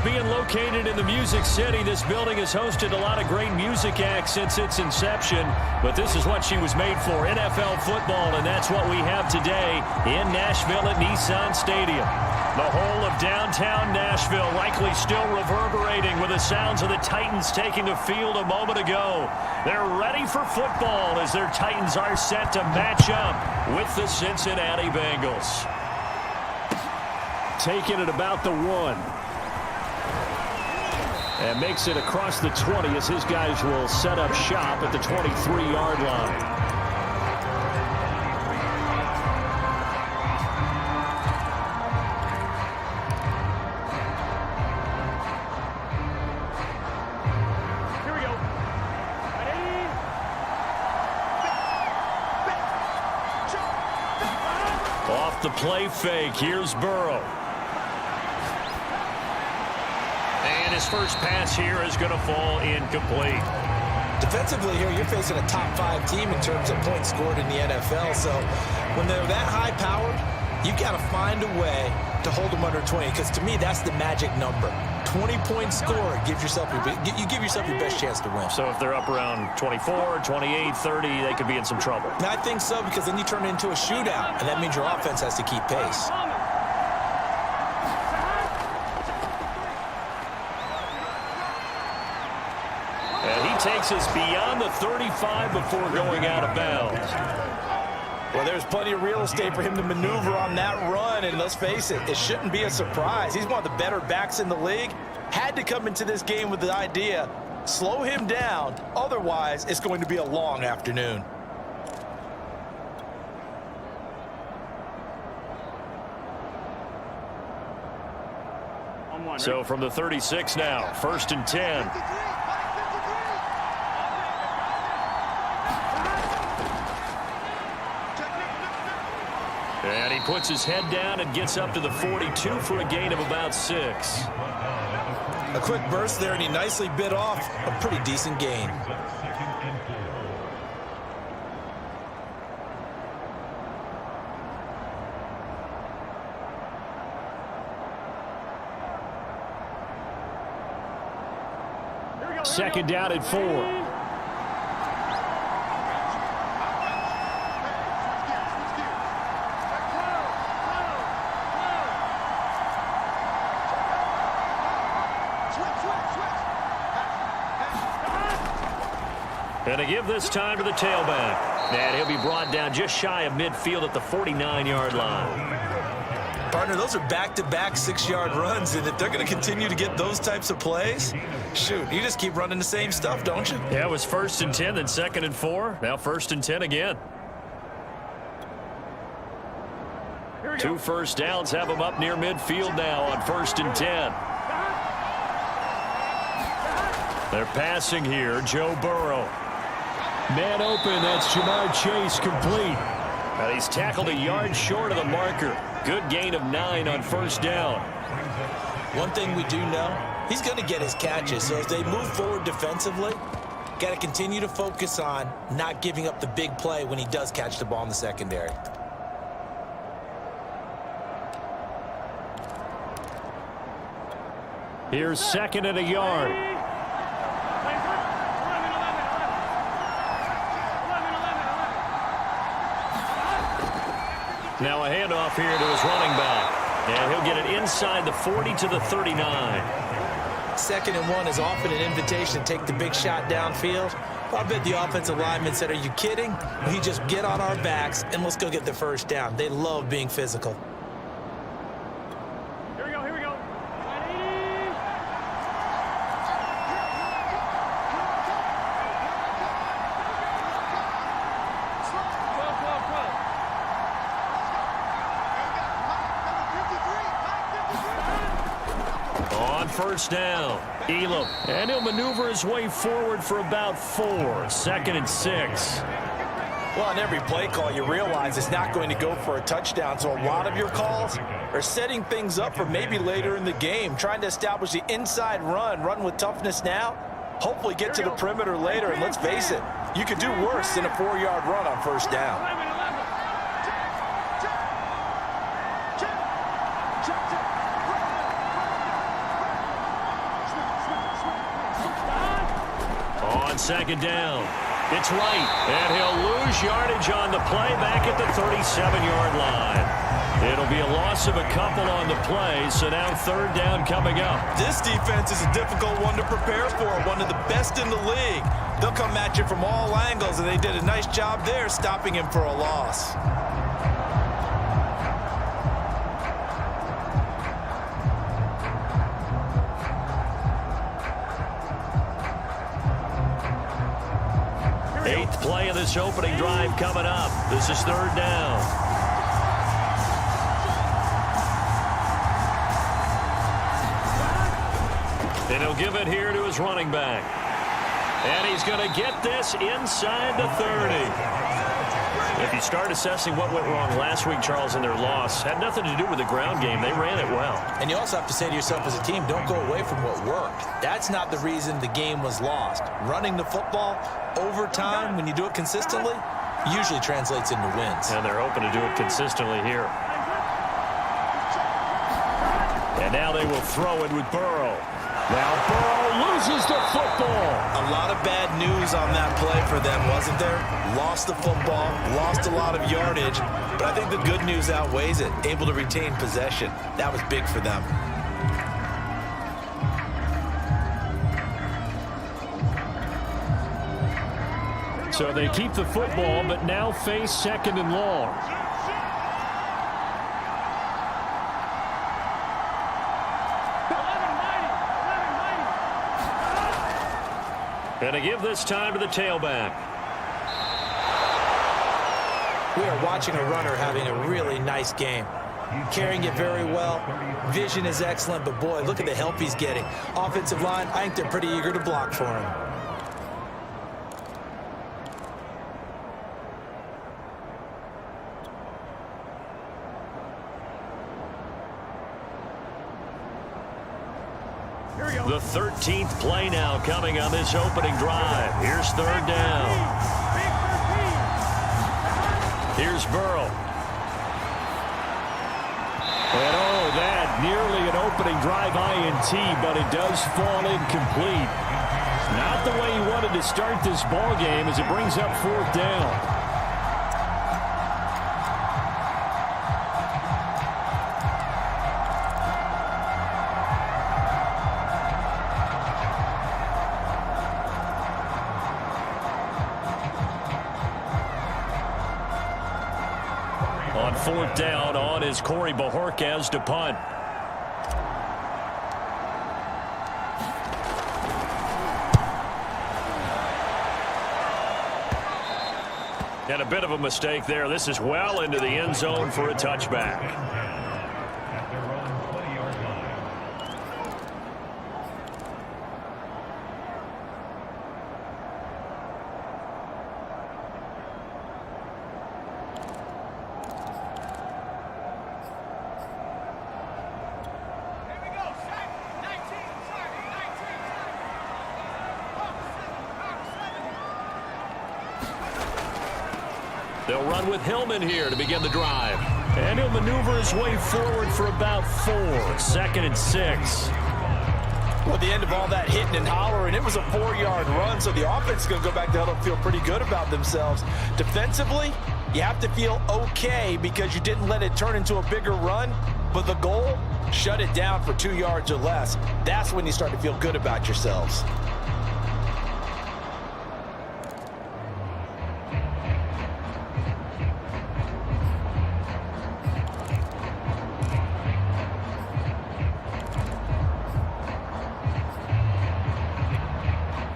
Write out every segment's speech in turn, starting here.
Being located in the Music City, this building has hosted a lot of great music acts since its inception, but this is what she was made for, NFL football, and that's what we have today in Nashville at Nissan Stadium. The whole of downtown Nashville likely still reverberating with the sounds of the Titans taking the field a moment ago. They're ready for football as their Titans are set to match up with the Cincinnati Bengals. Taking it about the 1. And makes it across the 20 as his guys will set up shop at the 23-yard line. Here we go. Ready? Off the play fake, here's Burrow. And his first pass here is going to fall incomplete. Defensively here, you're facing a top 5 team in terms of points scored in the NFL. So when they're that high-powered, you got to find a way to hold them under 20. Because to me, that's the magic number. 20 points scored, you give yourself your best chance to win. So if they're up around 24, 28, 30, they could be in some trouble. And I think so, because then you turn it into a shootout, and that means your offense has to keep pace. Takes us beyond the 35 before going out of bounds. Well, there's plenty of real estate for him to maneuver on that run, and let's face it, it shouldn't be a surprise. He's one of the better backs in the league. Had to come into this game with the idea, slow him down, otherwise it's going to be a long afternoon. So from the 36 now, 1st and 10. And he puts his head down and gets up to the 42 for a gain of about 6. A quick burst there, and he nicely bit off a pretty decent gain. Second down at 4. And to give this time to the tailback. And he'll be brought down just shy of midfield at the 49-yard line. Partner, those are back-to-back 6-yard runs, and if they're going to continue to get those types of plays, shoot, you just keep running the same stuff, don't you? Yeah, it was 1st and 10, then 2nd and 4. Now 1st and 10 again. 2 first downs have them up near midfield now on 1st and 10. They're passing here, Joe Burrow. Man open, that's Jamar Chase complete. And he's tackled a yard short of the marker. Good gain of 9 on 1st down. One thing we do know, he's going to get his catches. So as they move forward defensively, got to continue to focus on not giving up the big play when he does catch the ball in the secondary. Here's 2nd and a yard. Now a handoff here to his running back. And he'll get it inside the 40 to the 39. 2nd and 1 is often an invitation to take the big shot downfield. I bet the offensive lineman said, are you kidding? We just get on our backs and let's go get the 1st down. They love being physical. Here we go, here we go. On 1st down, Elam. And he'll maneuver his way forward for about 4. 2nd and 6. Well, on every play call, you realize it's not going to go for a touchdown. So a lot of your calls are setting things up for maybe later in the game, trying to establish the inside run with toughness now, hopefully get to the perimeter later. And let's face it, you could do worse than a 4-yard run on 1st down. second down. It's right, and he'll lose yardage on the play back at the 37-yard line. It'll be a loss of a couple on the play, so now third down coming up. This defense is a difficult one to prepare for, one of the best in the league. They'll come at you from all angles, and they did a nice job there stopping him for a loss. Eighth play of this opening drive coming up. This is third down. And he'll give it here to his running back. And he's going to get this inside the 30. If you start assessing what went wrong last week, Charles, in their loss, had nothing to do with the ground game. They ran it well. And you also have to say to yourself as a team, don't go away from what worked. That's not the reason the game was lost. Running the football over time, when you do it consistently, usually translates into wins. And they're hoping to do it consistently here. And now they will throw it with Burrow. Now Burrow loses the football. A lot of bad news on that play for them, wasn't there? Lost the football, lost a lot of yardage, but I think the good news outweighs it. Able to retain possession. That was big for them. So they keep the football, but now face second and long. And to give this time to the tailback. We are watching a runner having a really nice game. Carrying it very well. Vision is excellent, but boy, look at the help he's getting. Offensive line, I think they're pretty eager to block for him. The 13th play now coming on this opening drive. Here's third down. Here's Burrow. And oh, that nearly an opening drive INT, but it does fall incomplete. Not the way he wanted to start this ball game as it brings up fourth down. On fourth down, on is Corey Bojorquez to punt. And a bit of a mistake there. This is well into the end zone for a touchback. They'll run with Hillman here to begin the drive. And he'll maneuver his way forward for about 4. Second and 6. Well, at the end of all that hitting and hollering, it was a 4-yard run, so the offense is going to go back to huddle and feel pretty good about themselves. Defensively, you have to feel okay because you didn't let it turn into a bigger run, but the goal, shut it down for 2 yards or less. That's when you start to feel good about yourselves.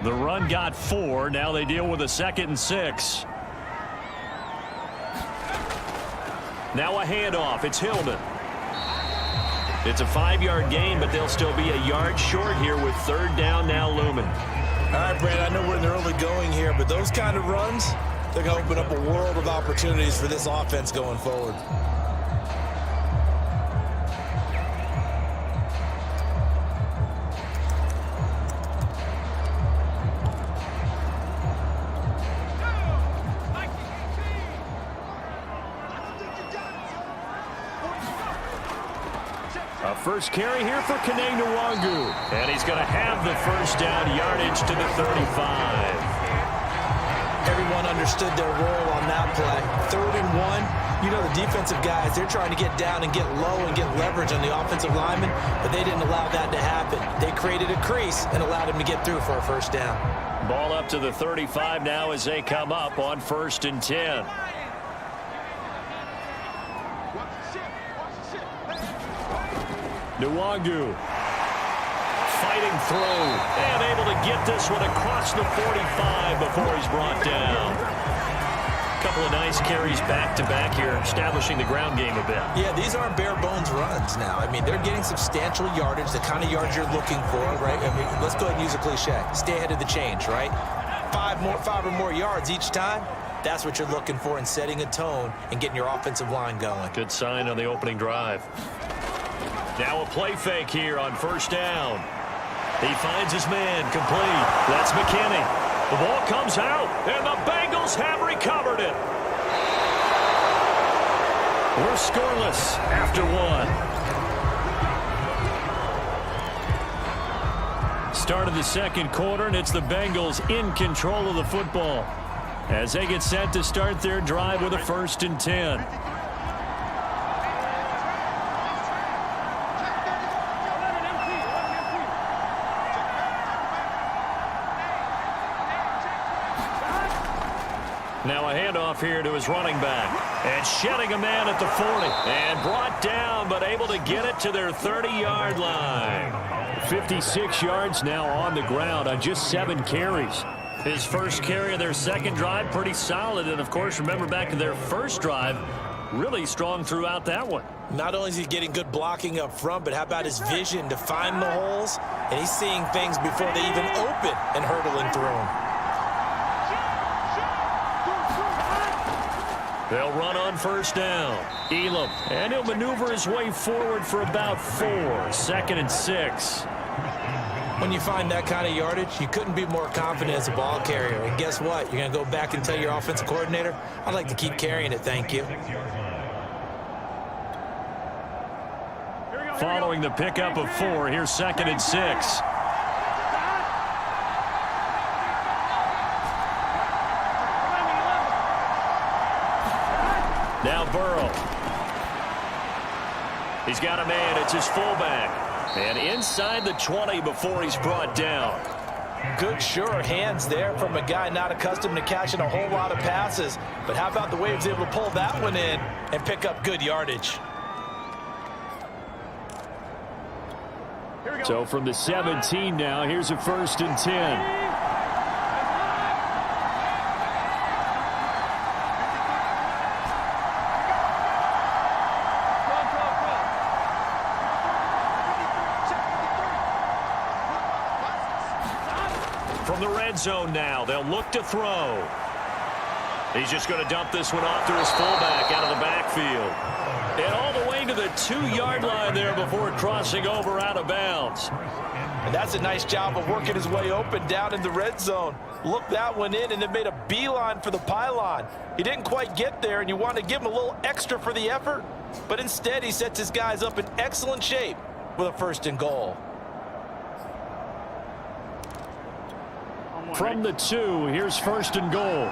The run got 4. Now they deal with a 2nd and 6. Now a handoff. It's Hillman. It's a 5-yard gain, but they'll still be a yard short here with third down now looming. All right, Brad, I know we're in the early going here, but those kind of runs, they're going to open up a world of opportunities for this offense going forward. First carry here for Kene Nwangu. And he's going to have the first down, yardage to the 35. Everyone understood their role on that play. 3rd and 1, you know the defensive guys, they're trying to get down and get low and get leverage on the offensive lineman, but they didn't allow that to happen. They created a crease and allowed him to get through for a first down. Ball up to the 35 now as they come up on 1st and 10. Nwangu fighting through and able to get this one across the 45 before he's brought down. A couple of nice carries back-to-back here, establishing the ground game a bit. Yeah, these aren't bare-bones runs now. I mean, they're getting substantial yardage, the kind of yards you're looking for, right? I mean, let's go ahead and use a cliche. Stay ahead of the change, right? 5 or more yards each time. That's what you're looking for in setting a tone and getting your offensive line going. Good sign on the opening drive. Now a play fake here on 1st down. He finds his man complete. That's McKinney. The ball comes out, and the Bengals have recovered it. We're scoreless after 1. Start of the 2nd quarter, and it's the Bengals in control of the football as they get set to start their drive with a 1st and 10. Now a handoff here to his running back. And shedding a man at the 40. And brought down, but able to get it to their 30-yard line. 56 yards now on the ground on just 7 carries. His first carry of their 2nd drive, pretty solid. And, of course, remember back to their 1st drive, really strong throughout that one. Not only is he getting good blocking up front, but how about his vision to find the holes? And he's seeing things before they even open and hurtling through them. They'll run on 1st down. Elam, and he'll maneuver his way forward for about 4. 2nd and 6. When you find that kind of yardage, you couldn't be more confident as a ball carrier. And guess what? You're going to go back and tell your offensive coordinator, I'd like to keep carrying it, thank you. Following the pickup of 4, here's 2nd and 6. Now Burrow. He's got a man. It's his fullback. And inside the 20 before he's brought down. Good, sure hands there from a guy not accustomed to catching a whole lot of passes. But how about the way he was able to pull that one in and pick up good yardage? So from the 17 now, here's a 1st and 10. From the red zone now, they'll look to throw. He's just going to dump this one off to his fullback out of the backfield. And all the way to the 2-yard line there before crossing over out of bounds. And that's a nice job of working his way open down in the red zone. Looked that one in and then made a beeline for the pylon. He didn't quite get there, and you want to give him a little extra for the effort. But instead, he sets his guys up in excellent shape with a 1st and goal. From the 2, here's 1st and goal.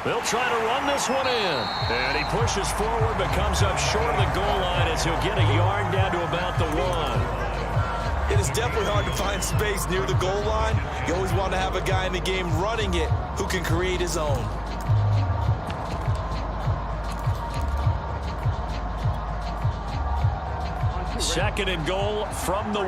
They'll try to run this one in. And he pushes forward, but comes up short of the goal line as he'll get a yard down to about the 1. It is definitely hard to find space near the goal line. You always want to have a guy in the game running it who can create his own. Second and goal from the 1.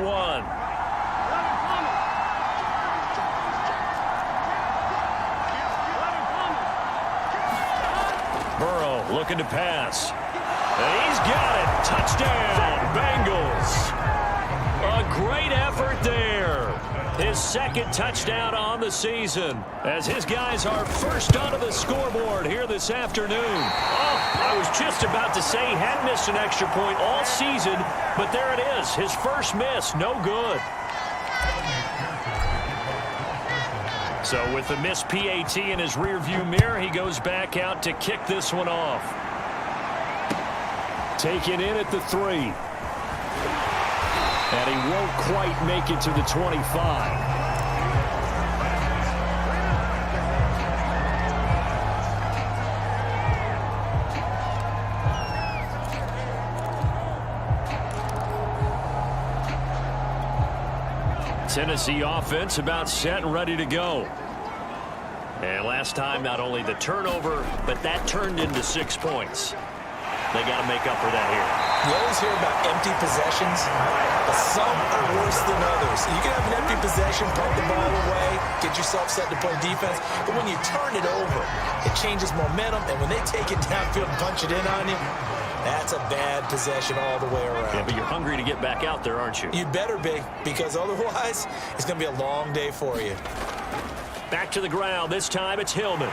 Burrow looking to pass. And he's got it. Touchdown, Bengals. A great effort there. His 2nd touchdown on the season as his guys are first onto the scoreboard here this afternoon. Oh, I was just about to say he hadn't missed an extra point all season, but there it is. His first miss, no good. So with the missed PAT in his rearview mirror, he goes back out to kick this one off. Taken in at the 3. And he won't quite make it to the 25. Tennessee offense about set and ready to go. And last time, not only the turnover, but that turned into 6 points. They got to make up for that here. You always hear about empty possessions, but some are worse than others. You can have an empty possession, punt the ball away, get yourself set to play defense, but when you turn it over, it changes momentum, and when they take it downfield and punch it in on you, that's a bad possession all the way around. Yeah, but you're hungry to get back out there, aren't you? You'd better be, because otherwise, it's going to be a long day for you. Back to the ground. This time it's Hillman.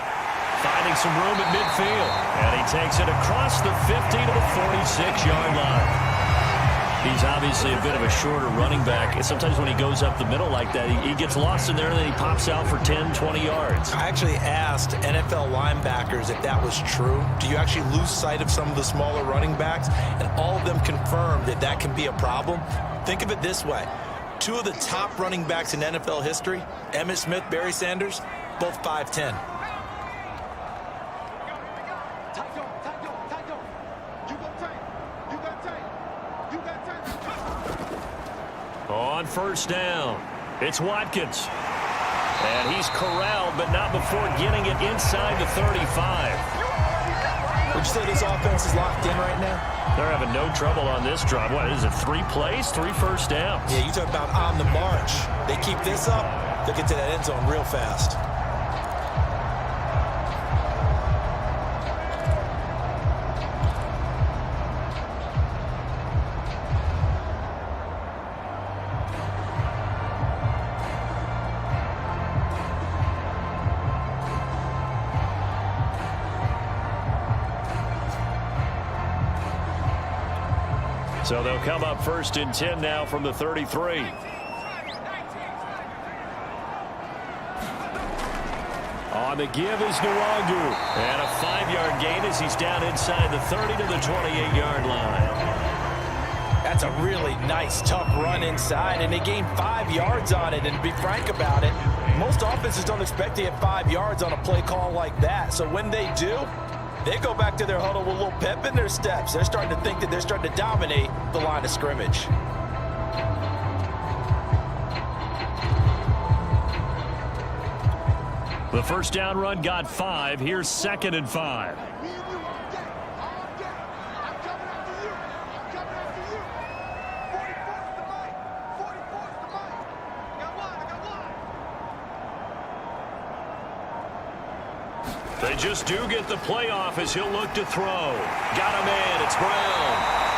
Finding some room at midfield. And he takes it across the 50 to the 46-yard line. He's obviously a bit of a shorter running back. And sometimes when he goes up the middle like that, he gets lost in there and then he pops out for 10, 20 yards. I actually asked NFL linebackers if that was true. Do you actually lose sight of some of the smaller running backs? And all of them confirmed that that can be a problem. Think of it this way. 2 of the top running backs in NFL history, Emmitt Smith, Barry Sanders, both 5'10". On first down, it's Watkins. And he's corralled, but not before getting it inside the 35. Would you say this offense is locked in right now? They're having no trouble on this drive. What is it, 3 plays, 3 first downs? Yeah, you talk about on the march. They keep this up, they'll get to that end zone real fast. So they'll come up first and 10 now from the 33. On the give is Nwangu. And a 5-yard gain as he's down inside the 30 to the 28-yard line. That's a really nice, tough run inside, and they gained 5 yards on it. And to be frank about it, most offenses don't expect to get 5 yards on a play call like that. So when they do, they go back to their huddle with a little pep in their steps. They're starting to think that they're starting to dominate the line of scrimmage. The first down run got 5. Here's 2nd and 5. They just do get the playoff as he'll look to throw. Got him in. It's Brown.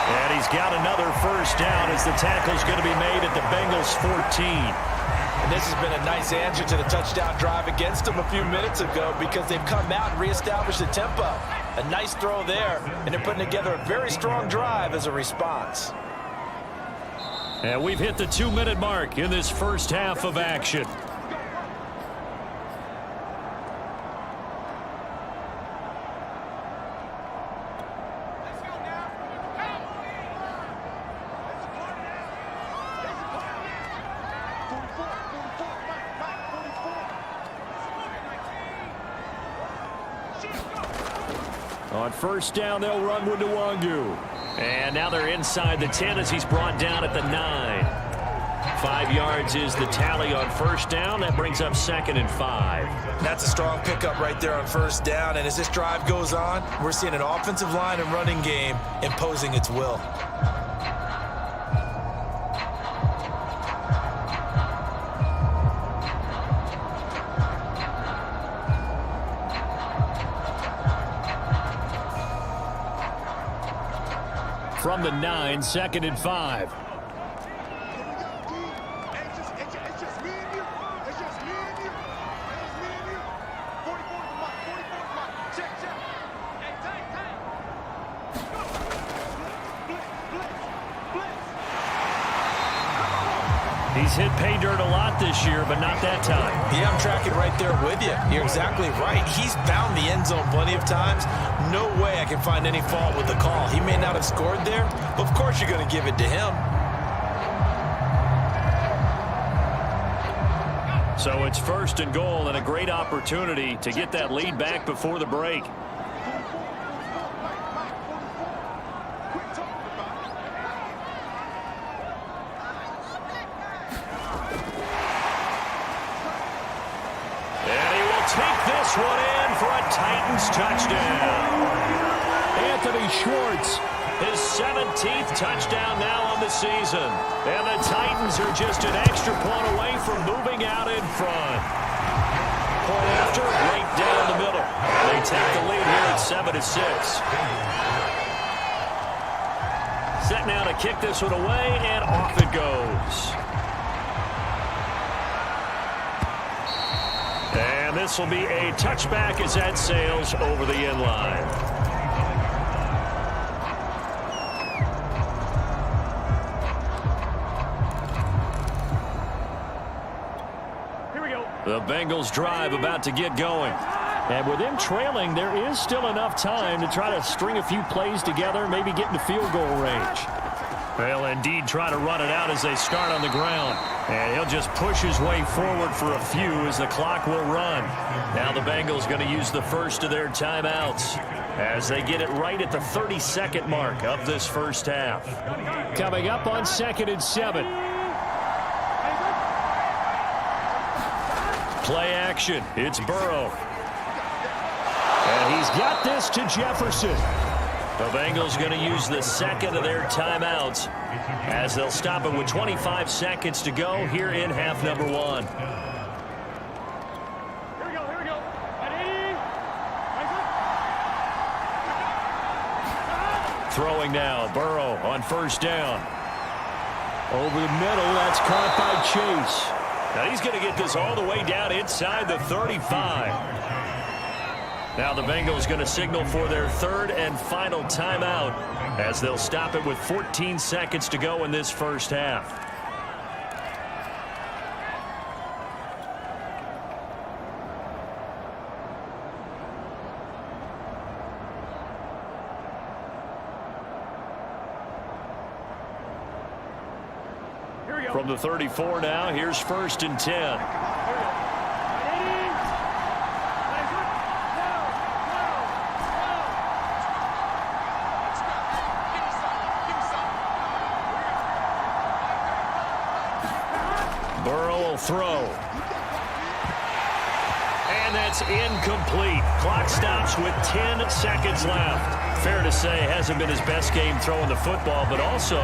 And he's got another first down as the tackle's going to be made at the Bengals 14. And this has been a nice answer to the touchdown drive against them a few minutes ago because they've come out and reestablished the tempo. A nice throw there, and they're putting together a very strong drive as a response. And we've hit the 2-minute mark in this first half of action. On first down, they'll run with Nwangu. And now they're inside the 10 as he's brought down at the 9. 5 yards is the tally on first down. That brings up 2nd and 5. That's a strong pickup right there on first down. And as this drive goes on, we're seeing an offensive line and running game imposing its will. From the 9, 2nd and 5. He's hit pay dirt a lot this year, but not that time. Yeah, I'm tracking right there with you. You're exactly right. He's found the end zone plenty of times. No way I can find any fault with the call. He may not have scored there, but of course you're going to give it to him. So it's 1st and goal and a great opportunity to get that lead back before the break. And he will take this one in for a Titans touchdown. Anthony Schwartz, his 17th touchdown now on the season. And the Titans are just an extra point away from moving out in front. Point after, right down the middle. They take the lead here at 7-6. Set now to kick this one away, and off it goes. And this will be a touchback as that sails over the end line. The Bengals drive about to get going. And with them trailing, there is still enough time to try to string a few plays together, maybe get into field goal range. They'll indeed try to run it out as they start on the ground. And he'll just push his way forward for a few as the clock will run. Now the Bengals going to use the first of their timeouts as they get it right at the 30-second mark of this first half. Coming up on 2nd and 7. Play action. It's Burrow. And he's got this to Jefferson. The Bengals going to use the second of their timeouts as they'll stop it with 25 seconds to go here in half number 1. Here we go. Throwing now. Burrow on 1st down. Over the middle. That's caught by Chase. Now he's going to get this all the way down inside the 35. Now the Bengals going to signal for their 3rd and final timeout as they'll stop it with 14 seconds to go in this first half. From the 34 now, here's 1st and 10. Burrow will throw. And that's incomplete. Clock stops with 10 seconds left. Fair to say, hasn't been his best game throwing the football, but also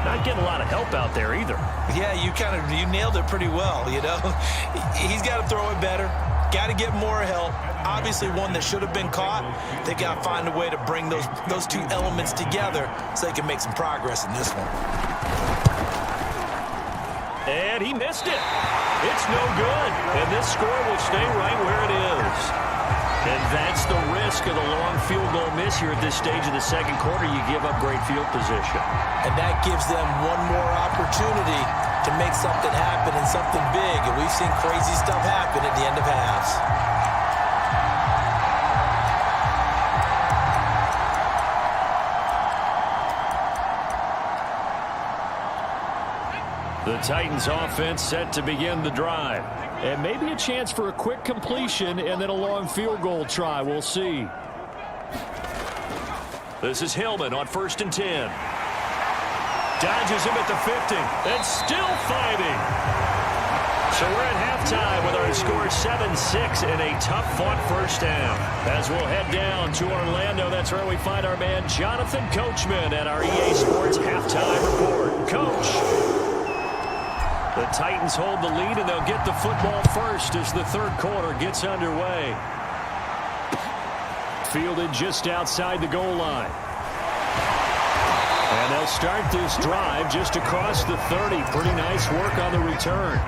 not getting a lot of help out there either. Yeah, you nailed it pretty well, you know. He's got to throw it better. Got to get more help. Obviously one that should have been caught. They got to find a way to bring those two elements together so they can make some progress in this one. And he missed it. It's no good. And this score will stay right where it is. And that's the risk of the long field goal miss here at this stage of the second quarter. You give up great field position. And that gives them one more opportunity to make something happen and something big. And we've seen crazy stuff happen at the end of halves. The Titans offense set to begin the drive. And maybe a chance for a quick completion and then a long field goal try. We'll see. This is Hillman on 1st and 10. Dodges him at the 50 and still fighting. So we're at halftime with our score 7-6 in a tough-fought first half. As we'll head down to Orlando, that's where we find our man Jonathan Coachman at our EA Sports halftime report. Coach. The Titans hold the lead, and they'll get the football first as the third quarter gets underway. Fielded just outside the goal line. And they'll start this drive just across the 30. Pretty nice work on the return.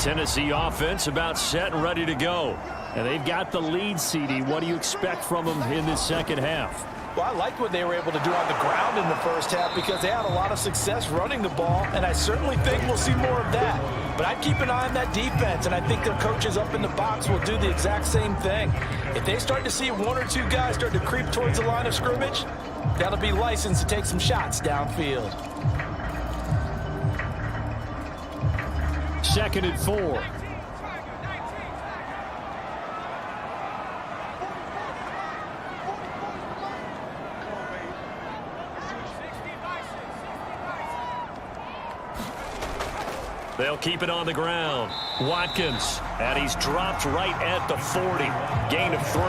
Tennessee offense about set and ready to go. And they've got the lead, CD. What do you expect from them in this second half? Well, I liked what they were able to do on the ground in the first half because they had a lot of success running the ball, and I certainly think we'll see more of that. But I'd keep an eye on that defense, and I think their coaches up in the box will do the exact same thing. If they start to see one or two guys start to creep towards the line of scrimmage, that'll be licensed to take some shots downfield. 2nd and 4. They'll keep it on the ground. Watkins, and he's dropped right at the 40. Gain of 3.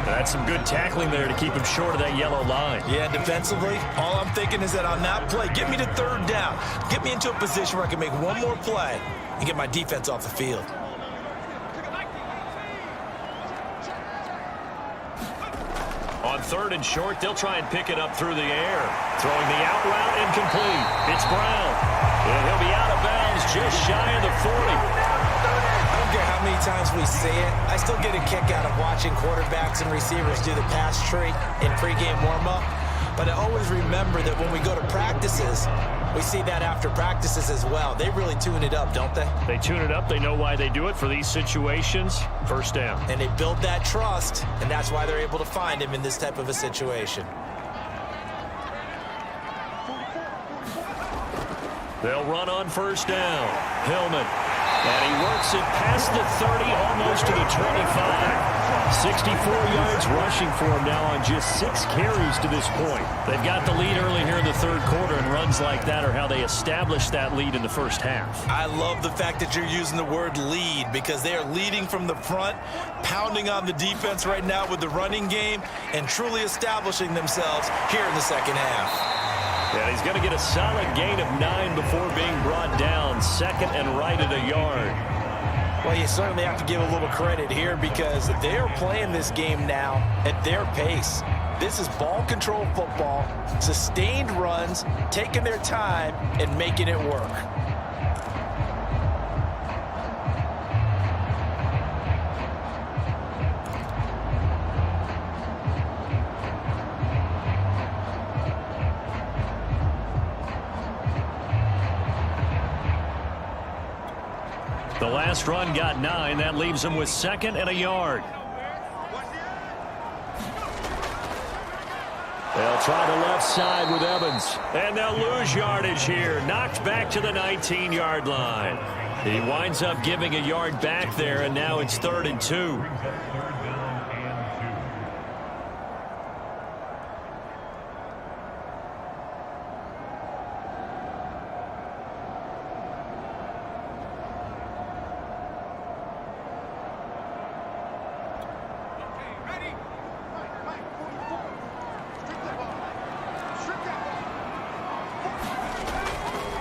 That's some good tackling there to keep him short of that yellow line. Yeah, defensively, all I'm thinking is that on that play, get me to 3rd down. Get me into a position where I can make one more play and get my defense off the field. On 3rd and short, they'll try and pick it up through the air. Throwing the out route, incomplete. It's Brown. And he'll be out of bounds just shy of the 40. I don't care how many times we see it. I still get a kick out of watching quarterbacks and receivers do the pass tree in pregame warm-up. But I always remember that when we go to practices, we see that after practices as well. They really tune it up, don't they? They tune it up. They know why they do it for these situations. 1st down. And they build that trust, and that's why they're able to find him in this type of a situation. They'll run on 1st down. Hillman. And he works it past the 30, almost to the 25. 64 yards rushing for him now on just 6 carries to this point. They've got the lead early here in the 3rd quarter, and runs like that are how they establish that lead in the first half. I love the fact that you're using the word lead because they are leading from the front, pounding on the defense right now with the running game, and truly establishing themselves here in the second half. Yeah, he's going to get a solid gain of 9 before being brought down. 2nd and right at a yard. Well, you certainly have to give a little credit here because they are playing this game now at their pace. This is ball control football, sustained runs, taking their time and making it work. The last run got 9. That leaves him with 2nd and a yard. They'll try the left side with Evans. And they'll lose yardage here. Knocked back to the 19-yard line. He winds up giving a yard back there, and now it's 3rd and 2.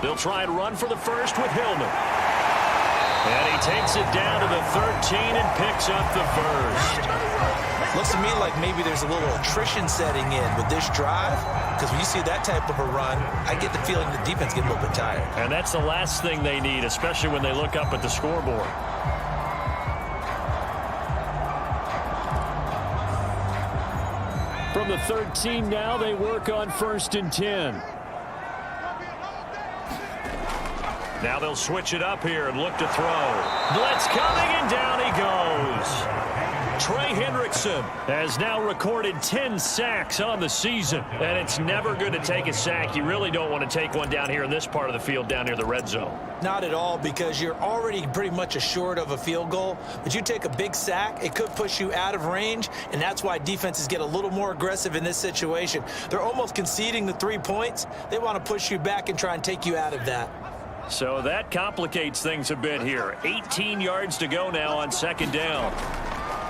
They'll try and run for the 1st with Hillman. And he takes it down to the 13 and picks up the 1st. Looks to me like maybe there's a little attrition setting in with this drive, because when you see that type of a run, I get the feeling the defense getting a little bit tired. And that's the last thing they need, especially when they look up at the scoreboard. From the 13 now, they work on 1st and 10. Now they'll switch it up here and look to throw. Blitz coming, and down he goes. Trey Hendrickson has now recorded 10 sacks on the season, and it's never good to take a sack. You really don't want to take one down here in this part of the field down near the red zone. Not at all, because you're already pretty much assured of a field goal. But you take a big sack, it could push you out of range, and that's why defenses get a little more aggressive in this situation. They're almost conceding the 3 points. They want to push you back and try and take you out of that. So that complicates things a bit here. 18 yards to go now on 2nd down.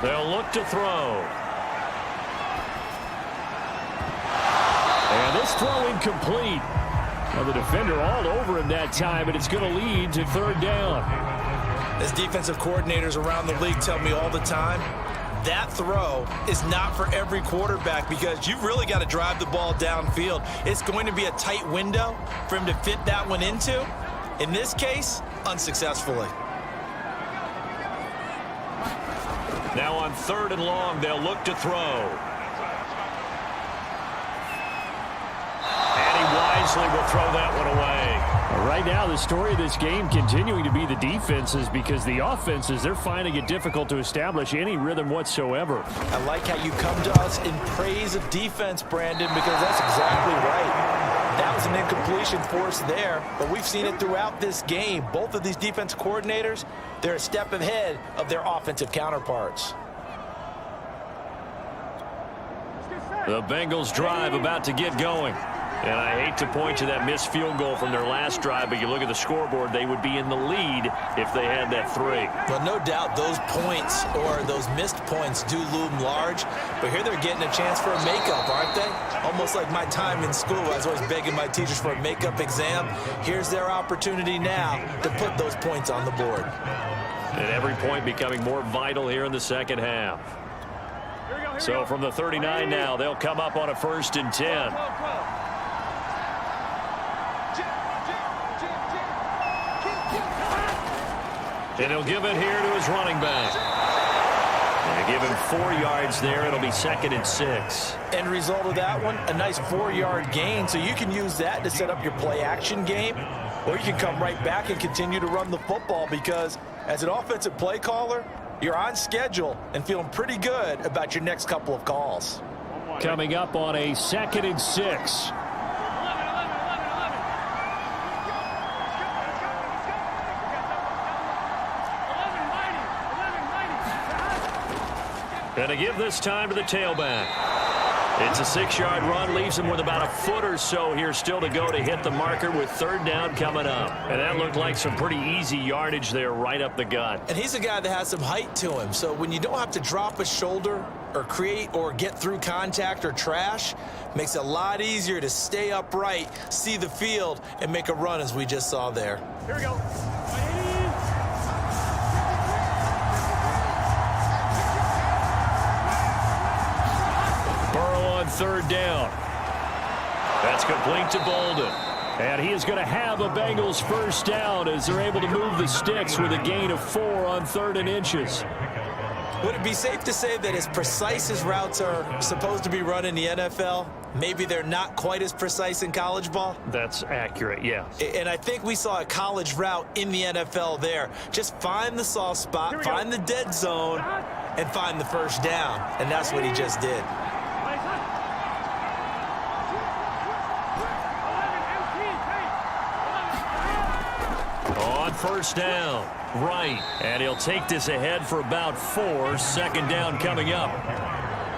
They'll look to throw. And this throw incomplete. Well, the defender all over him that time, and it's going to lead to 3rd down. As defensive coordinators around the league tell me all the time, that throw is not for every quarterback because you've really got to drive the ball downfield. It's going to be a tight window for him to fit that one into. In this case, unsuccessfully. Now on 3rd and long, they'll look to throw. And he wisely will throw that one away. Right now, the story of this game continuing to be the defenses, because the offenses, they're finding it difficult to establish any rhythm whatsoever. I like how you come to us in praise of defense, Brandon, because that's exactly right. That was an incompletion force there, but we've seen it throughout this game. Both of these defense coordinators, they're a step ahead of their offensive counterparts. The Bengals drive about to get going. And I hate to point to that missed field goal from their last drive, but you look at the scoreboard, they would be in the lead if they had that 3. Well, no doubt those points or those missed points do loom large, but here they're getting a chance for a makeup, aren't they? Almost like my time in school. I was always begging my teachers for a makeup exam. Here's their opportunity now to put those points on the board. And every point becoming more vital here in the second half. So from the 39 now, they'll come up on a 1st and 10. And he'll give it here to his running back. And give him 4 yards there. It'll be 2nd and 6. End result of that one, a nice 4-yard gain. So you can use that to set up your play-action game, or you can come right back and continue to run the football, because as an offensive play caller, you're on schedule and feeling pretty good about your next couple of calls. Coming up on a 2nd and 6. And to give this time to the tailback. It's a 6-yard run, leaves him with about a foot or so here still to go to hit the marker with 3rd down coming up. And that looked like some pretty easy yardage there right up the gut. And he's a guy that has some height to him, so when you don't have to drop a shoulder or create or get through contact or trash, makes it a lot easier to stay upright, see the field, and make a run as we just saw there. Here we go. On 3rd down. That's complete to Bolden. And he is going to have a Bengals 1st down as they're able to move the sticks with a gain of 4 on 3rd and inches. Would it be safe to say that as precise as routes are supposed to be run in the NFL, maybe they're not quite as precise in college ball? That's accurate, yeah. And I think we saw a college route in the NFL there. Just find the soft spot, find the dead zone, and find the 1st down. And that's what he just did. On 1st down, right. And he'll take this ahead for about 4. 2nd down coming up.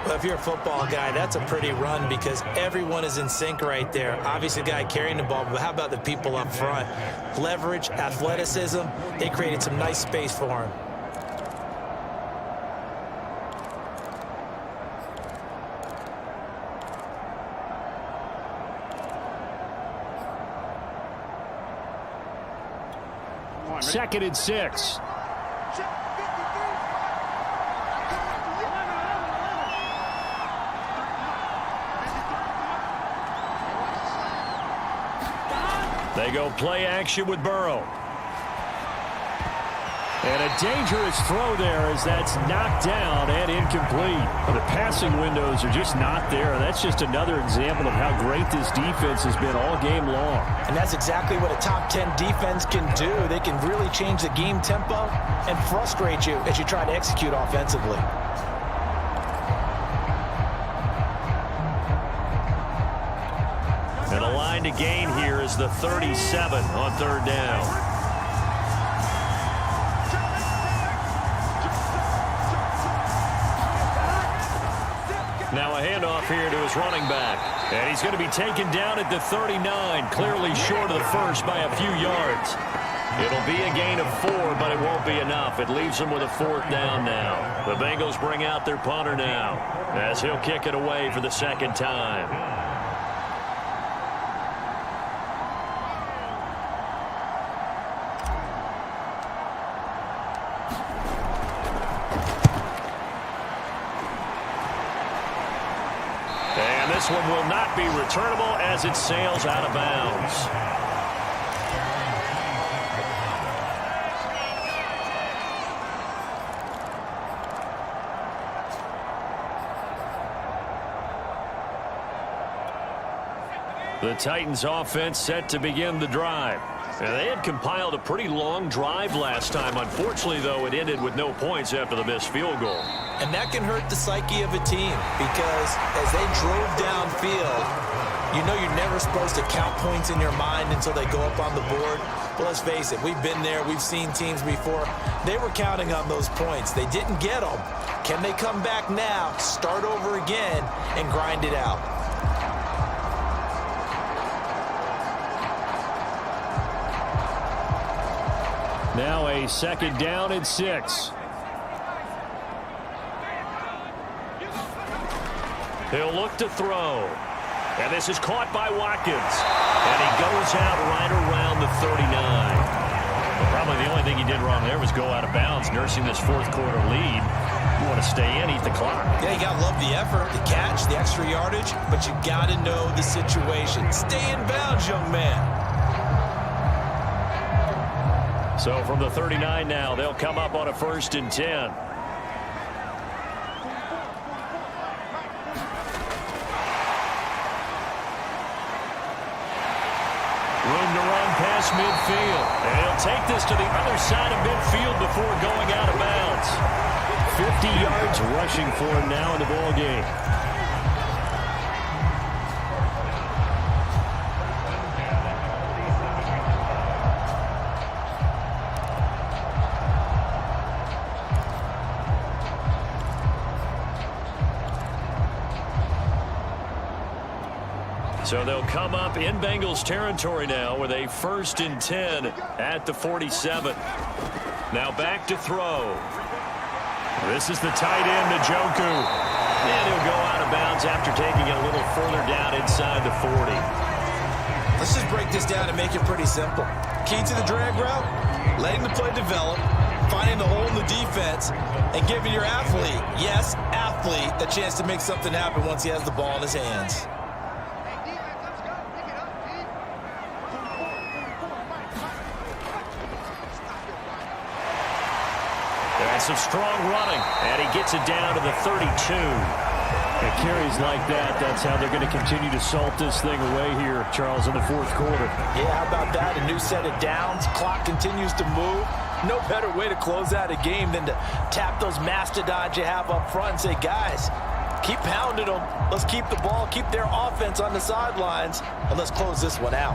Well, if you're a football guy, that's a pretty run because everyone is in sync right there. Obviously, the guy carrying the ball, but how about the people up front? Leverage, athleticism, they created some nice space for him. Second and 6. They go play action with Burrow. And a dangerous throw there as that's knocked down and incomplete. The passing windows are just not there. That's just another example of how great this defense has been all game long. And that's exactly what a top 10 defense can do. They can really change the game tempo and frustrate you as you try to execute offensively. And the line to gain here is the 37 on 3rd down. Now a handoff here to his running back. And he's going to be taken down at the 39, clearly short of the first by a few yards. It'll be a gain of 4, but it won't be enough. It leaves them with a 4th down now. The Bengals bring out their punter now as he'll kick it away for the 2nd time. This one will not be returnable as it sails out of bounds. The Titans offense set to begin the drive. And they had compiled a pretty long drive last time. Unfortunately, though, it ended with no points after the missed field goal. And that can hurt the psyche of a team because as they drove downfield, you know you're never supposed to count points in your mind until they go up on the board. But let's face it, we've been there. We've seen teams before. They were counting on those points. They didn't get them. Can they come back now, start over again, and grind it out? Now a 2nd down and 6. He'll look to throw. And this is caught by Watkins. And he goes out right around the 39. Well, probably the only thing he did wrong there was go out of bounds, nursing this fourth-quarter lead. You want to stay in, eat the clock. Yeah, you got to love the effort, the catch, the extra yardage, but you got to know the situation. Stay in bounds, young man. So from the 39 now, they'll come up on a 1st and 10. Room to run past midfield. And he'll take this to the other side of midfield before going out of bounds. 50 yards rushing for him now in the ball game. So they'll come up in Bengals territory now with a 1st and 10 at the 47. Now back to throw. This is the tight end, Njoku. And he'll go out of bounds after taking it a little further down inside the 40. Let's just break this down and make it pretty simple. Key to the drag route, letting the play develop, finding the hole in the defense, and giving your athlete, yes, athlete, a chance to make something happen once he has the ball in his hands. Some strong running, and he gets it down to the 32. It carries like that. That's how they're going to continue to salt this thing away here, Charles, in the fourth quarter. Yeah, how about that? A new set of downs. Clock continues to move. No better way to close out a game than to tap those mastodons you have up front and say, guys, keep pounding them. Let's keep the ball, keep their offense on the sidelines, and let's close this one out.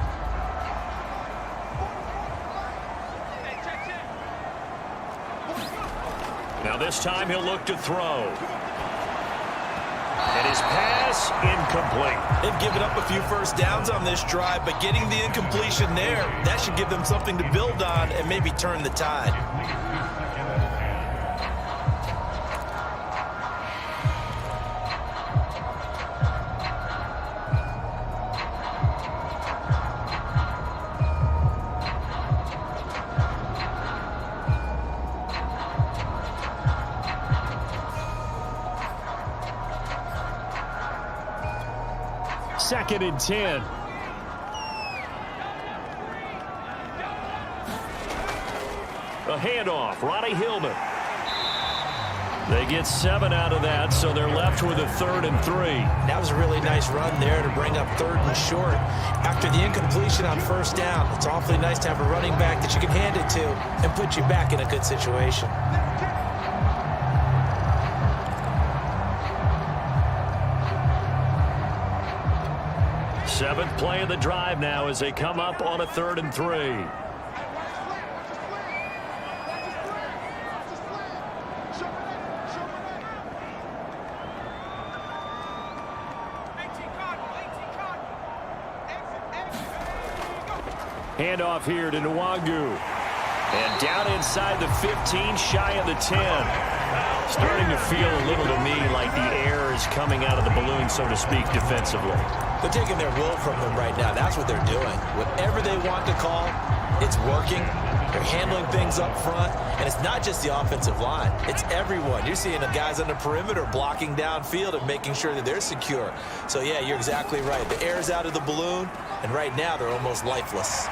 Now this time he'll look to throw. And his pass incomplete. They've given up a few first downs on this drive, but getting the incompletion there, that should give them something to build on and maybe turn the tide. Second and 10. A handoff, Ronnie Hillman. They get 7 out of that, so they're left with a 3rd and 3. That was a really nice run there to bring up 3rd and short. After the incompletion on 1st down, it's awfully nice to have a running back that you can hand it to and put you back in a good situation. Seventh play of the drive now as they come up on a 3rd and 3. Handoff here to Nwangu. And down inside the 15, shy of the 10. Starting to feel a little to me like the air is coming out of the balloon, so to speak, defensively. They're taking their will from them right now. That's what they're doing. Whatever they want to call, it's working. They're handling things up front. And it's not just the offensive line. It's everyone. You're seeing the guys on the perimeter blocking downfield and making sure that they're secure. So, yeah, you're exactly right. The air's out of the balloon, and right now they're almost lifeless.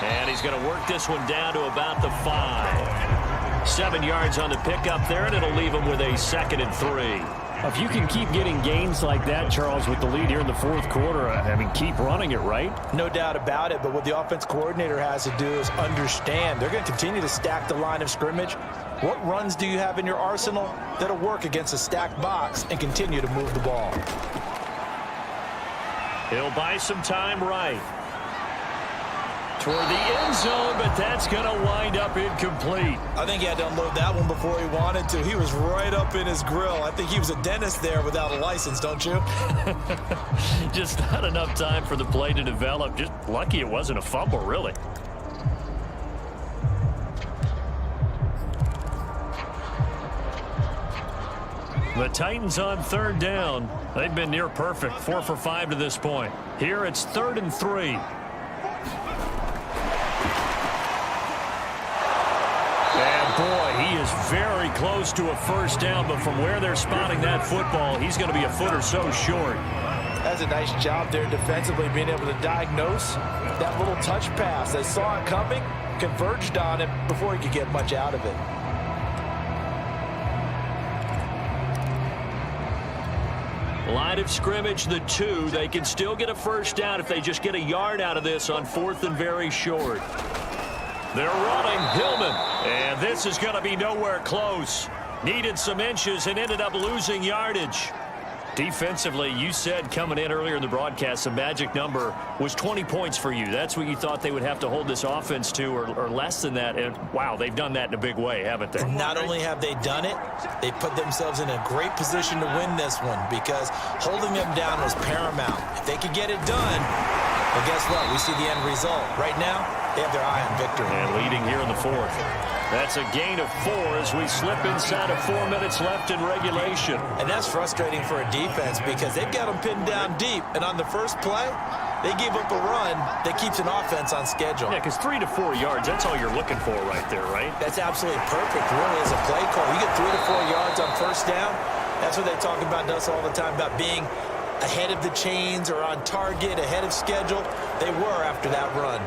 And he's going to work this one down to about the 5. 7 yards on the pickup there, and it'll leave him with a 2nd and 3. If you can keep getting gains like that, Charles, with the lead here in the fourth quarter, I mean, keep running it, right? No doubt about it, but what the offense coordinator has to do is understand they're going to continue to stack the line of scrimmage. What runs do you have in your arsenal that'll work against a stacked box and continue to move the ball? He'll buy some time right toward the end zone, but that's going to wind up incomplete. I think he had to unload that one before he wanted to. He was right up in his grill. I think he was a dentist there without a license, don't you? Just not enough time for the play to develop. Just lucky it wasn't a fumble, really. The Titans on third down. They've been near perfect, 4 for 5 to this point. Here it's 3rd and 3. And boy, he is very close to a first down, but from where they're spotting that football, he's going to be a foot or so short. That's a nice job there defensively, being able to diagnose that little touch pass. They saw it coming, converged on it before he could get much out of it. Line of scrimmage, the 2. They can still get a first down if they just get a yard out of this on 4th and very short. They're running Hillman, and this is going to be nowhere close. Needed some inches and ended up losing yardage. Defensively, you said coming in earlier in the broadcast, the magic number was 20 points for you. That's what you thought they would have to hold this offense to, or less than that. And, wow, they've done that in a big way, haven't they? Not only have they done it, they put themselves in a great position to win this one because holding them down was paramount. If they could get it done, well, guess what? We see the end result. Right now, they have their eye on victory. And leading here in the 4th. That's a gain of 4 as we slip inside of 4 minutes left in regulation. And that's frustrating for a defense because they've got them pinned down deep. And on the first play, they gave up a run that keeps an offense on schedule. Yeah, because 3 to 4 yards, that's all you're looking for right there, right? That's absolutely perfect, really, as a play call. You get 3 to 4 yards on first down. That's what they talk about to us all the time, about being ahead of the chains or on target, ahead of schedule. They were after that run.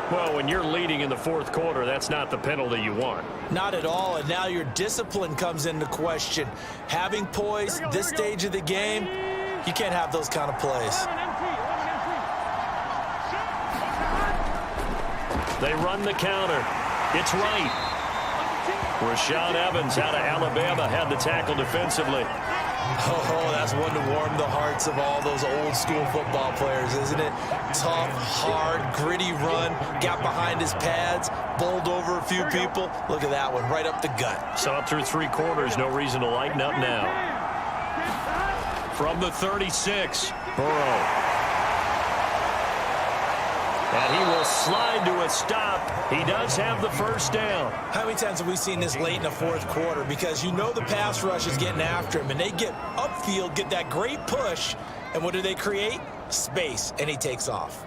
Well, when you're leading in the 4th quarter, that's not the penalty you want. Not at all, and now your discipline comes into question. Having poise this stage of the game, you can't have those kind of plays. They run the counter. It's right. Rashaan Evans out of Alabama had the tackle defensively. Oh, that's one to warm the hearts of all those old school football players, isn't it? Tough, hard, gritty run, got behind his pads, bowled over a few people. Look at that one, right up the gut. Saw it through 3 quarters, no reason to lighten up now. From the 36, Burrow. And he will slide to a stop. He does have the first down. How many times have we seen this late in the 4th quarter? Because you know the pass rush is getting after him, and they get upfield, get that great push, and what do they create? Space, and he takes off.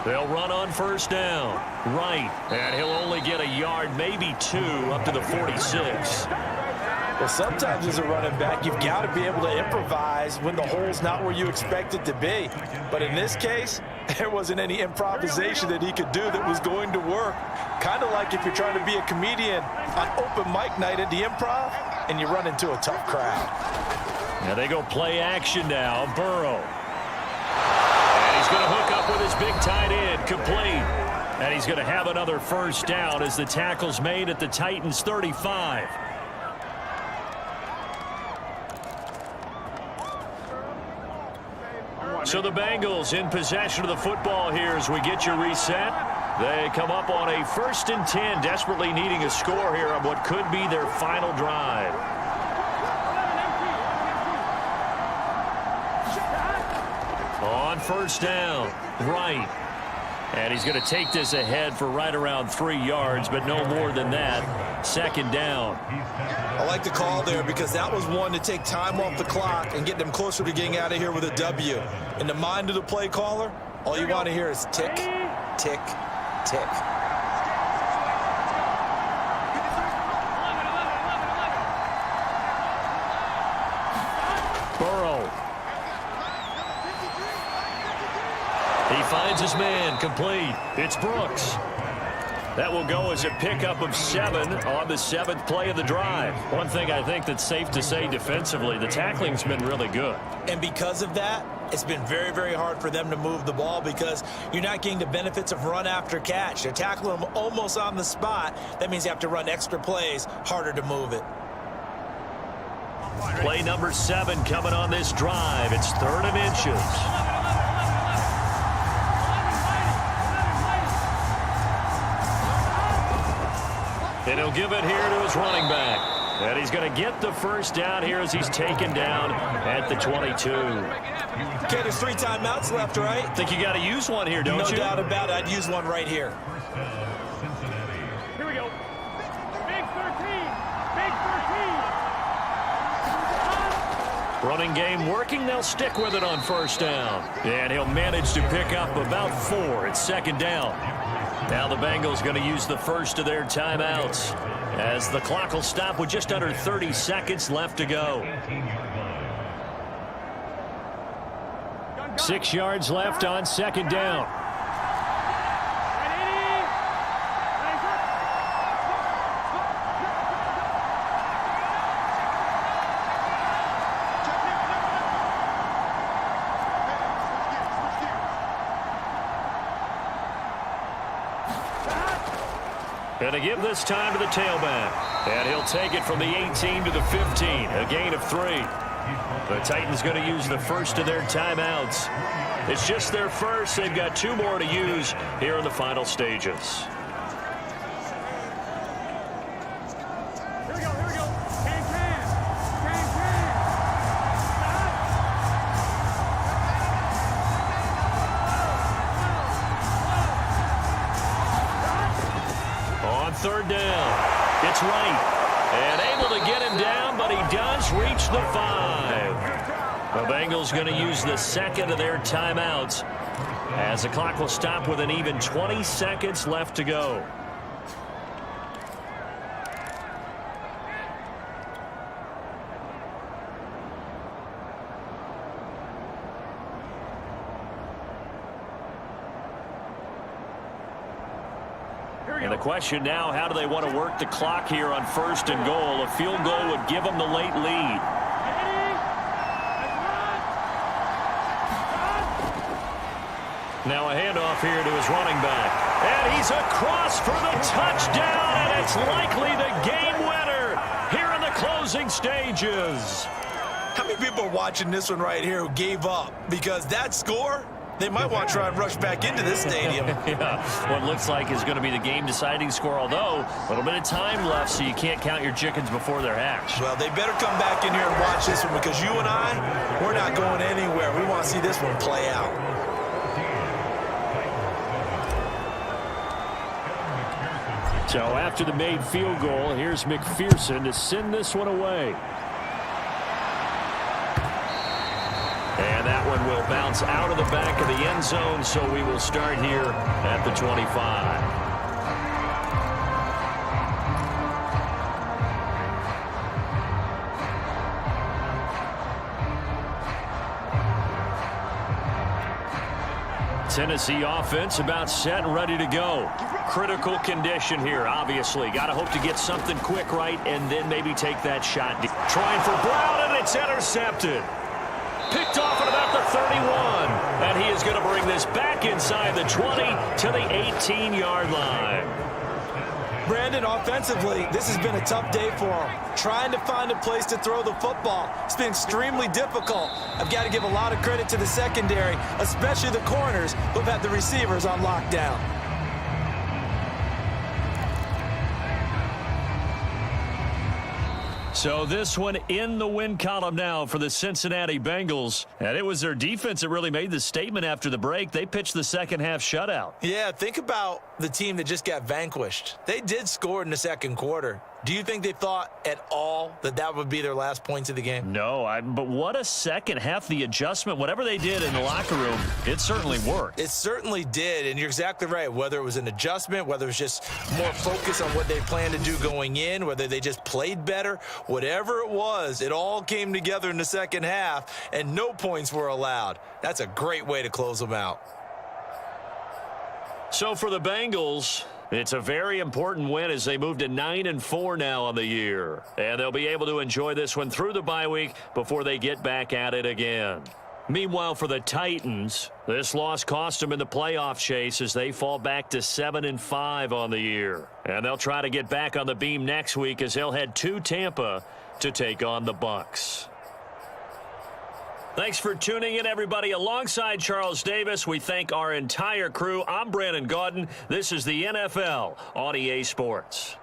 They'll run on first down. Right. And he'll only get a yard, maybe 2, up to the 46. Well, sometimes as a running back, you've got to be able to improvise when the hole's not where you expect it to be. But in this case, there wasn't any improvisation that he could do that was going to work. Kind of like if you're trying to be a comedian on open mic night at the Improv and you run into a tough crowd. Now they go play action now. Burrow. And he's going to hook up with his big tight end, complete. And he's going to have another first down as the tackle's made at the Titans' 35. So the Bengals in possession of the football here as we get you reset. They come up on a 1st and 10, desperately needing a score here on what could be their final drive. On first down, right. And he's going to take this ahead for right around 3 yards, but no more than that. 2nd down. I like the call there because that was one to take time off the clock and get them closer to getting out of here with a W. In the mind of the play caller, all you want to hear is tick, tick, tick. finds his man, complete. It's Brooks. That will go as a pickup of 7 on the 7th play of the drive. One thing I think that's safe to say defensively, the tackling's been really good. And because of that, it's been very, very hard for them to move the ball because you're not getting the benefits of run after catch. They're tackling them almost on the spot. That means you have to run extra plays, harder to move it. Play number 7 coming on this drive. It's 3rd and inches. And he'll give it here to his running back. And he's going to get the first down here as he's taken down at the 22. Okay, there's 3 timeouts left, right? I think you got to use one here, don't you? No doubt about it. I'd use one right here. Here we go. Big 13. Big 13. Running game working. They'll stick with it on first down. And he'll manage to pick up about 4 at 2nd down. Now the Bengals going to use the first of their timeouts as the clock will stop with just under 30 seconds left to go. 6 yards left on 2nd down. And to give this time to the tailback. And he'll take it from the 18 to the 15. A gain of 3. The Titans going to use the first of their timeouts. It's just their first. They've got 2 more to use here in the final stages. Here we go. Can. On 3rd down, it's right. And able to get him down, but he does reach the 5. The Bengals going to use the 2nd of their timeouts as the clock will stop with an even 20 seconds left to go. And the question now, how do they want to work the clock here on 1st and goal? A field goal would give them the late lead. Now a handoff here to his running back. And he's across for the touchdown, and it's likely the game winner here in the closing stages. How many people are watching this one right here who gave up? Because that score, they might want to try and rush back into this stadium. Yeah, what looks like is going to be the game-deciding score, although a little bit of time left, so you can't count your chickens before they're hatched. Well, they better come back in here and watch this one because you and I, we're not going anywhere. We want to see this one play out. So after the made field goal, here's McPherson to send this one away. And that one will bounce out of the back of the end zone, so we will start here at the 25. Tennessee offense about set and ready to go. Critical condition here, obviously. Got to hope to get something quick right and then maybe take that shot. Trying for Brown, and it's intercepted. Picked off at about the 31. And he is going to bring this back inside the 20 to the 18-yard line. Brandon, offensively, this has been a tough day for him. Trying to find a place to throw the football. It's been extremely difficult. I've got to give a lot of credit to the secondary, especially the corners who've had the receivers on lockdown. So this one in the win column now for the Cincinnati Bengals. And it was their defense that really made the statement after the break. They pitched the second-half shutout. Yeah, think about the team that just got vanquished. They did score in the second quarter. Do you think they thought at all that that would be their last points of the game? No, but what a second half. The adjustment, whatever they did in the locker room, it certainly worked. It certainly did, and you're exactly right. Whether it was an adjustment, whether it was just more focus on what they planned to do going in, whether they just played better, whatever it was, it all came together in the second half, and no points were allowed. That's a great way to close them out. So for the Bengals, it's a very important win as they move to 9-4 now on the year. And they'll be able to enjoy this one through the bye week before they get back at it again. Meanwhile, for the Titans, this loss cost them in the playoff chase as they fall back to 7-5 on the year. And they'll try to get back on the beam next week as they'll head to Tampa to take on the Bucs. Thanks for tuning in, everybody. Alongside Charles Davis, we thank our entire crew. I'm Brandon Gaudin. This is the NFL on EA Sports.